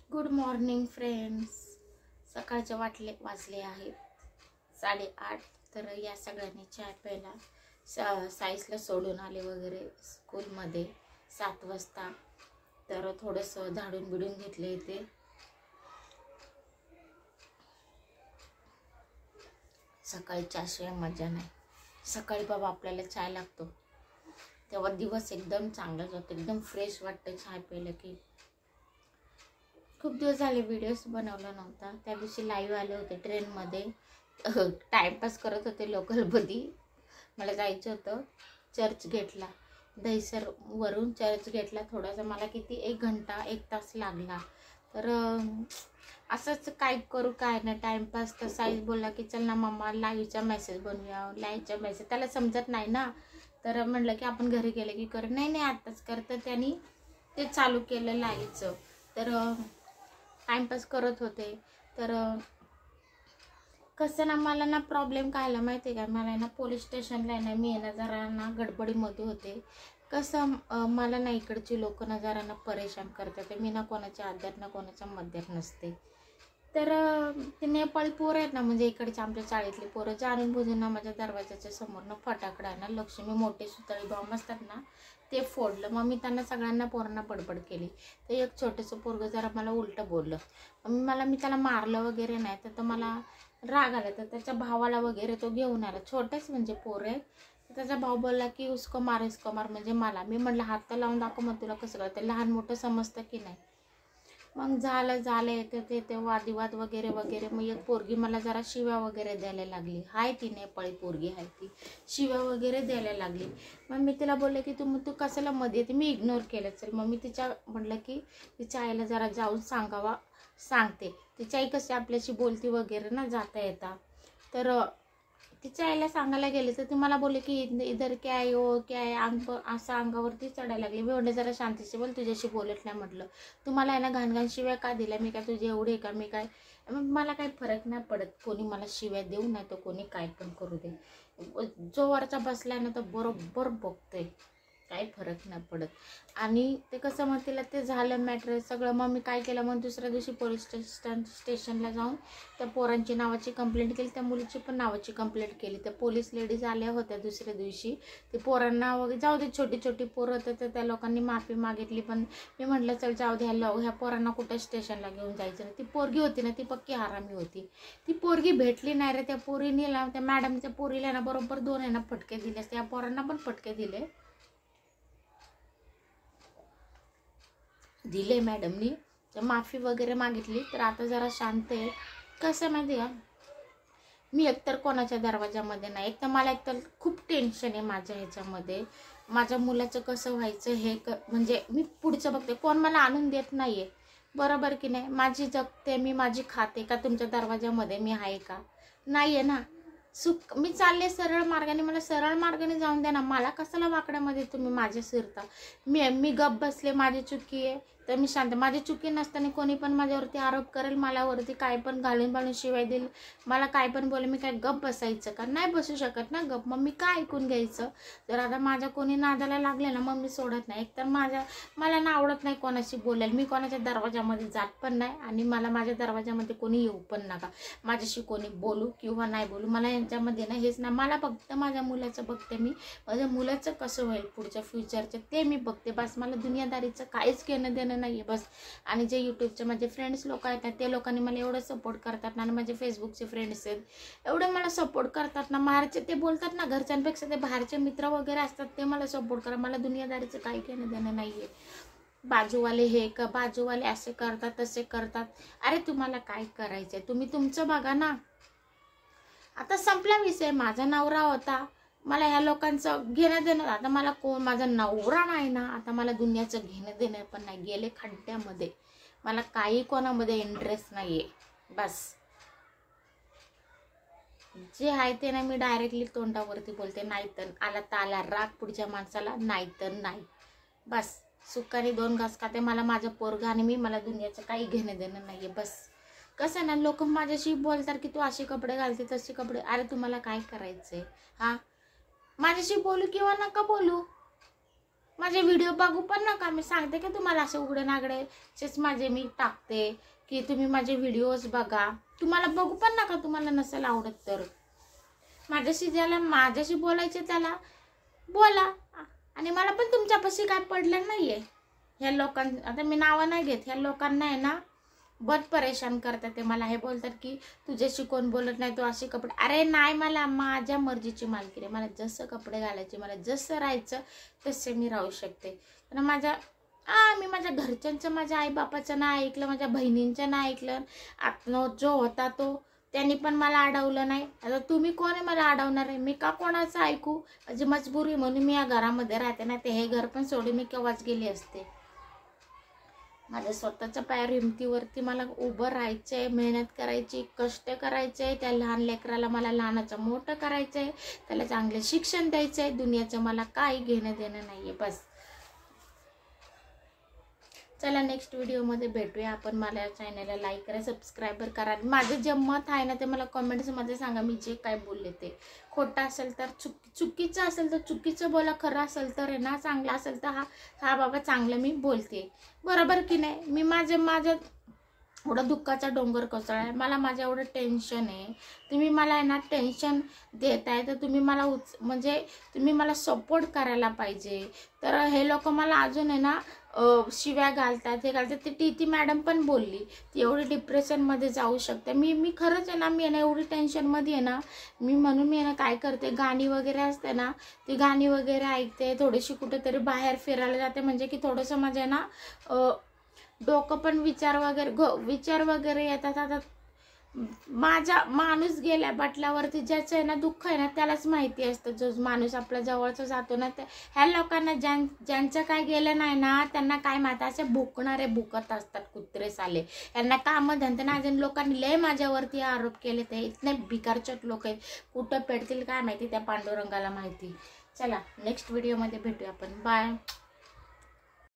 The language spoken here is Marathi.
Good morning friends. सकाळचे वाजले आहेत 8:30. तर या सगळ्यांनी चहा प्यायला साईसला सोडून आले वगैरे स्कूलमध्ये 7 वाजता. तर थोडंसं झाडून बिडून घेतले ते. सकाळी चहाशिवाय मजा नाही. सकाळी बाबा आपल्याला चहा लागतो तेव्हा दिवस एकदम चांगला जातो, एकदम फ्रेश वाटतं चहा प्यायला की. खूप दिवस झाले व्हिडिओज बनवला नव्हता. त्या दिवशी लाईव्ह आले होते ट्रेनमध्ये, टाईमपास करत होते लोकलमध्ये. मला जायचं होतं चर्चगेटला, दहिसरवरून चर्चगेटला. थोडासा मला किती 1 घंटा 1 तास लागला. तर असंच काय करू काय नाही टाईमपास. तर साईज बोलला की चल ना मम्मा लाईव्हचा मेसेज बनवूया. लाईव्हचा मेसेज त्याला समजत नाही ना, तर म्हणलं की आपण घरी गेले की कर. नाही आत्ताच करतं. त्यांनी ते चालू केलं लाईव्हचं. तर टाईमपास करत होते. तर कसं ना, मला ना प्रॉब्लेम काय आला माहिती आहे का, मला ना पोलीस स्टेशनला आहे ना, मी आहे ना जरा ना गडबडीमध्ये होते. कसं मला ना इकडची लोक ना जरा ना परेशान करतात. मी ना कोणाच्या आद्यात ना कोणाच्या मध्यात नसते. तर ते नेपाळी पोरं आहेत ना, म्हणजे इकडचे आमच्या चाळीतली पोरं, जाणून बुजून ना माझ्या दरवाजाच्या समोरनं फटाकडा आहे ना, लक्ष्मी मोठे सुतळी बॉम्ब असतात ना, ते फोडलं. मग मी त्यांना सगळ्यांना पोरांना बडबड केली. तर एक छोटंसं पोरगं जरा मला उलटं बोललं. मी त्याला मारलं वगैरे नाही. तर मला राग आला. तर त्याच्या भावाला वगैरे तो घेऊन आला. छोटेच म्हणजे पोर आहे. त्याचा भाऊ बोलला की उसको मार म्हणजे मला. मी म्हटलं हात तर लावून दाखव, मग तुला कसं कळतं, लहान मोठं समजतं की नाही. मग झालं ते वादिवाद वगैरे वगैरे. मग एक पोरगी मला जरा शिव्या वगैरे द्यायला लागली. हाय ती नेपाळी पोरगी आहे ती, शिव्या वगैरे द्यायला लागली. मग मी तिला बोलले की तू कशाला मध्ये येते. मी इग्नोर केलं. चल मग मी म्हटलं की तिच्या आईला जरा जाऊन सांगते. तिची आई कशी आपल्याशी बोलती वगैरे ना जाता येता. तर तिच्या आईला सांगायला गेले तर ती मला बोलले की इधर क्या आहे हो क्या आहे, असं अंगावरती चढायला लागली. मी म्हणलं जरा शांतीशी बोल, तुझ्याशी बोलत नाही म्हटलं. तुम्हाला आहे ना घाण शिव्या का दिल्या, मी काय तुझे एवढे का, मी काय, मला काही फरक नाही पडत. कोणी मला शिव्या देऊ नाही तर कोणी काय पण करू दे. जो वरचा बसलाय ना तो बरोबर बघतोय, काही फरक नाही पडत. आणि ते कसं मग तिला ते झालं मॅटर सगळं. मग मी काय केलं, मग दुसऱ्या दिवशी पोलीस स्टेशनला जाऊन त्या पोरांची नावाची कंप्लेंट केली, त्या मुलीची पण नावाची कंप्लेंट केली. त्या पोलीस लेडीज आल्या होत्या दुसऱ्या दिवशी. ते पोरांना वगैरे जाऊ दे, छोटी छोटी पोरं होतं, तर त्या लोकांनी माफी मागितली. पण मी म्हटलं चल जाऊ दे, ह्या पोरांना कुठं स्टेशनला घेऊन जायचं नाही. ती पोरगी होती ना ती पक्की हरामी होती. ती पोरगी भेटली नाही रे. त्या पोरीने त्या मॅडमच्या पोरीला ना बरोबर 2 आहे ना फटके दिले. त्या पोरांना पण फटके दिले मॅडमनी. तर माफी वगैरे मागितली. तर आता जरा शांत आहे. कसं माहिती का, मी एकतर कोणाच्या दरवाजामध्ये नाही. एकतर मला खूप टेन्शन आहे माझ्या ह्याच्यामध्ये. माझ्या मुलाचं कसं व्हायचं हे म्हणजे मी पुढचं बघते. कोण मला आणून देत नाहीये, बरोबर की नाही. माझी जगते मी, माझी खाते का तुमच्या दरवाजामध्ये मी आहे का, नाहीये ना. मी चालले सरळ मार्गाने, मला सरळ मार्गाने जाऊन द्या ना. मला कशाला वाकड्यामध्ये तुम्ही माझ्या शिरता. मी गप बसले, माझी चुकी आहे तर मी शांत. माझी चुकी नसताना कोणी पण माझ्यावरती आरोप करेल, मला वरती काय पण घालून शिवाय देईल, मला काय पण बोले, मी काय गप बसायचं का, नाही बसू शकत ना गप. मग मी काय ऐकून घ्यायचं. जर आता माझ्या कोणी नादाला लागले ना मग मी सोडत नाही. एकतर मला ना आवडत नाही कोणाशी बोलायला. मी कोणाच्या दरवाजामध्ये जात पण नाही आणि मला माझ्या दरवाजामध्ये कोणी येऊ पण नका. माझ्याशी कोणी बोलू किंवा नाही बोलू, मला यांच्यामध्ये ना हेच नाही. मला फक्त माझ्या मुलाचं बघते मी. माझ्या मुलाचं कसं होईल पुढच्या फ्युचरचं ते मी बघते बस. मला दुनियादारीचं काहीच घेणं देणं नाहीये बस. आणि जे यूट्यूबचे माझे फ्रेंड्स लोक आहेत ना, ते लोकांनी मला एवढं सपोर्ट करतात ना. आणि माझे फेसबुकचे फ्रेंड्स आहेत एवढे मला सपोर्ट करतात ना. बाहेरचे ते बोलतात ना, घरच्यांपेक्षा ते बाहेरचे मित्र वगैरे असतात ते मला सपोर्ट करा. मला दुनियादारीचं काही घेणं देणं नाहीये. बाजूवाले बाजूवाले असे करतात तसे करतात. अरे तुम्हाला काय करायचंय तुम्ही तुमचं बघा ना. आता संपला विषय. माझा नवरा होता, मला ह्या लोकांचं घेणं देणं. आता मला माझा नवरा नाही ना, आता मला दुनियाचं घेणं देणं पण नाही. गेले खड्ड्यामध्ये. मला काही कोणामध्ये इंटरेस्ट नाहीये बस. जे आहे ते ना मी डायरेक्टली तोंडावरती बोलते. नाही तर आला राग पुढच्या माणसाला, नाही तर नाही बस. सुखाने 2 घास खाते. मला माझं पोरगं आणि मला दुनियाचं काही घेणं देणं नाहीये बस. कसं ना, लोक माझ्याशी बोलतात की तू असे कपडे घालते तसे कपडे. अरे तुम्हाला काय करायचंय हा, माझ्याशी बोलू किंवा नका बोलू, माझे व्हिडिओ बघू पण नका. मी सांगते की तुम्हाला असे उघडे नागडेच माझे मी टाकते की तुम्ही माझे व्हिडिओज बघा. तुम्हाला बघू पण नका, तुम्हाला नसेल आवडत तर. माझ्याशी बोलायचे त्याला बोला. आणि मला पण तुमच्यापाशी काय पडलं नाहीये. ह्या लोकांना आता मी नावं नाही घेत, ह्या लोकांना आहे ना बहुत परेशान करतात. ते मला हे बोलतात की तुझ्याशी कोण बोलत नाही, तू असे कपडे. अरे नाही, मला माझ्या मर्जीची मालकी आहे. मला जसं कपडे घालायचे, मला जसं राहायचं तसे मी राहू शकते. तर मी माझ्या घरच्यांचं, माझ्या आईबापाचं नाही ऐकलं, माझ्या बहिणींचं नाही ऐकलं. आता जो होता तो त्यांनी पण मला अडवलं नाही. आता तुम्ही कोण आहे मला अडवणार आहे? मी का कोणाचं ऐकू? माझी मजबुरी म्हणून मी या घरामध्ये राहते ना. ते हे घर पण सोडून मी केव्हाच गेली असते. माझ्या स्वतःच्या पायावर हिमतीवरती मला उभं राहायचंय, मेहनत करायची, कष्ट करायचंय. त्या लहान लेकराला मला लहानाचं मोठं करायचंय, त्याला चांगले शिक्षण द्यायचंय. दुनियाचं मला काही घेणं देणं नाहीये. बस चला नेक्स्ट व्हिडिओमध्ये भेटूया आपण. मला चॅनलला लाईक करा, सबस्क्राईबर करा. माझं जे मत आहे ना ते मला कमेंट्समध्ये सांगा. मी जे काय बोलले ते खोटं असेल तर चुकीचं असेल तर चुकीचं बोला, खरं असेल तर आहे ना, चांगलं असेल तर हा बाबा चांगलं मी बोलते. बरोबर की नाही? मी माझ्या एवढं दुःखाचा डोंगर कोसळलाय, मला माझ्या एवढं टेन्शन आहे. तुम्ही मला आहे ना टेन्शन देताय, तर तुम्ही मला म्हणजे तुम्ही मला सपोर्ट करायला पाहिजे. तर हे लोक मला अजून आहे ना शिव्या घालतात, हे घालतात. ती मॅडम पण बोलली ती एवढी डिप्रेशनमध्ये जाऊ शकते. मी खरंच आहे ना, मी आहे ना एवढी टेन्शनमध्ये आहे ना, म्हणून मी आहे ना काय करते, गाणी वगैरे असते ना, ती गाणी वगैरे ऐकते, थोडीशी कुठेतरी बाहेर फिरायला जाते. म्हणजे की थोडंसं माझं आहे ना डोकं पण विचार वगैरे येतात. आता माझा माणूस गेल्या बाटल्यावरती ज्याचं आहे ना दुःख आहे ना त्यालाच माहिती असतं. जो माणूस आपल्या जवळचा जातो ना, ह्या लोकांना ज्यांचं काय गेलं नाही ना त्यांना काय माहिती. असे भुकणारे भुकत असतात कुत्रे साले. यांना कामं धंदे ना. अजून लोकांनी लय माझ्यावरती आरोप केले. ते इतने भिकारचट लोक आहेत, कुठं पेटतील काय माहिती, त्या पांडुरंगाला माहिती. चला नेक्स्ट व्हिडिओमध्ये भेटूया आपण. बाय.